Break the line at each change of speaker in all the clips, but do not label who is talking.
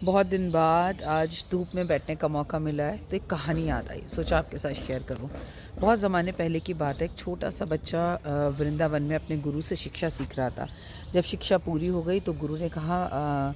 बहुत दिन बाद आज धूप में बैठने का मौका मिला है तो एक कहानी याद आई, सोचा आपके साथ शेयर करूं। बहुत ज़माने पहले की बात है। एक छोटा सा बच्चा वृंदावन में अपने गुरु से शिक्षा सीख रहा था। जब शिक्षा पूरी हो गई तो गुरु ने कहा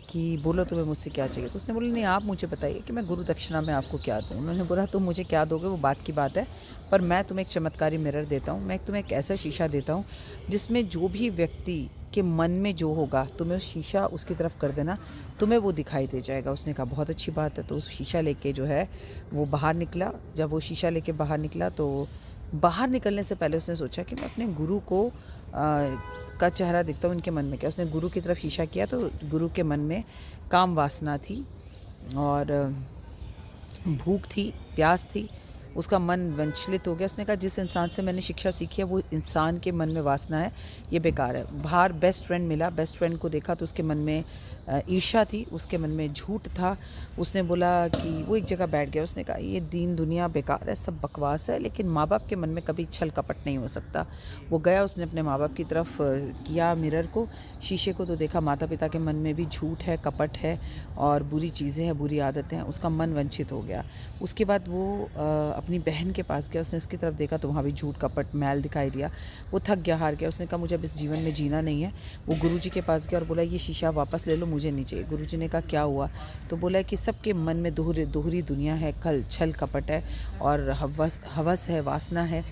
कि बोलो तुम्हें मुझसे क्या चाहिए। तो उसने बोला नहीं, आप मुझे बताइए कि मैं गुरु दक्षिणा में आपको क्या दूँ। उन्होंने बोला तुम मुझे क्या दोगे वो बात की बात है, पर मैं तुम्हें एक चमत्कारी मिरर देता हूँ। मैं तुम्हें एक ऐसा शीशा देता हूँ जिसमें जो भी व्यक्ति के मन में जो होगा तुम्हें उस शीशा उसकी तरफ कर देना, तुम्हें वो दिखाई दे जाएगा। उसने कहा बहुत अच्छी बात है। तो उस शीशा लेके जो है वो बाहर निकला। जब वो शीशा लेके बाहर निकला तो बाहर निकलने से पहले उसने सोचा कि मैं अपने गुरु को का चेहरा देखता हूँ, उनके मन में क्या। उसने गुरु की तरफ शीशा किया तो गुरु के मन में काम वासना थी और भूख थी, प्यास थी। उसका मन विचलित हो गया। उसने कहा जिस इंसान से मैंने शिक्षा सीखी है वो इंसान के मन में वासना है, ये बेकार है। बाहर बेस्ट फ्रेंड मिला, बेस्ट फ्रेंड को देखा तो उसके मन में ईर्ष्या थी, उसके मन में झूठ था। उसने बोला कि वो एक जगह बैठ गया। उसने कहा ये दीन दुनिया बेकार है, सब बकवास है, लेकिन माँ बाप के मन में कभी छल कपट नहीं हो सकता। वो गया, उसने अपने माँ बाप की तरफ किया मिरर को, शीशे को, तो देखा माता पिता के मन में भी झूठ है, कपट है और बुरी चीज़ें हैं, बुरी आदतें हैं। उसका मन वंचित हो गया। उसके बाद वो अपनी बहन के पास गया। उसने उसकी तरफ देखा तो वहाँ भी झूठ कपट मैल दिखाई दिया। वो थक गया, हार गया। उसने कहा मुझे अब इस जीवन में जीना नहीं है। वो गुरुजी के पास गया और बोला ये शीशा वापस ले लो, मुझे नहीं चाहिए। गुरुजी ने कहा क्या हुआ। तो बोला कि सबके मन में दोहरी दुनिया है, कल छल कपट है और हवस है, वासना है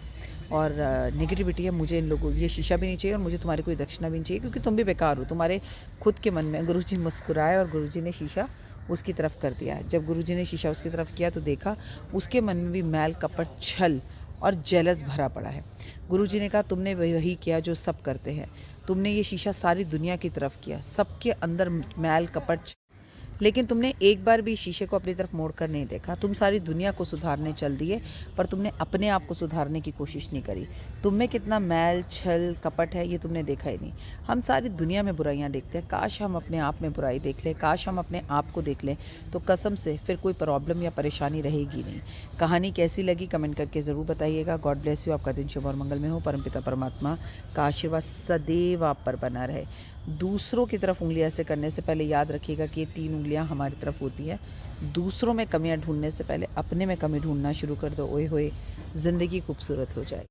और नेगेटिविटी है। मुझे इन लोगों ये शीशा भी नहीं चाहिए और मुझे तुम्हारी कोई दक्षिणा भी नहीं चाहिए, क्योंकि तुम भी बेकार हो, तुम्हारे खुद के मन में। गुरुजी मुस्कुराए और गुरुजी ने शीशा उसकी तरफ कर दिया। जब गुरुजी ने शीशा उसकी तरफ किया तो देखा उसके मन में भी मैल कपट, छल और जेलस भरा पड़ा है। गुरुजी ने कहा तुमने वही किया जो सब करते हैं। तुमने ये शीशा सारी दुनिया की तरफ किया, सबके अंदर मैल कपट, लेकिन तुमने एक बार भी शीशे को अपनी तरफ मोड़ कर नहीं देखा। तुम सारी दुनिया को सुधारने चल दिए, पर तुमने अपने आप को सुधारने की कोशिश नहीं करी। तुम में कितना मैल, छल, कपट है ये तुमने देखा ही नहीं। हम सारी दुनिया में बुराइयां देखते हैं, काश हम अपने आप में बुराई देख लें, काश हम अपने आप को देख लें, तो कसम से फिर कोई प्रॉब्लम या परेशानी रहेगी नहीं। कहानी कैसी लगी कमेंट करके ज़रूर बताइएगा। God bless you. आपका दिन शुभ और मंगल में हो। परमपिता परमात्मा का आशीर्वाद सदैव आप पर बना रहे। दूसरों की तरफ उंगलियां ऐसे करने से पहले याद रखिएगा कि ये 3 उंगलियां हमारी तरफ होती हैं। दूसरों में कमियां ढूंढने से पहले अपने में कमी ढूंढना शुरू कर दो। ओए होए ज़िंदगी खूबसूरत हो जाए।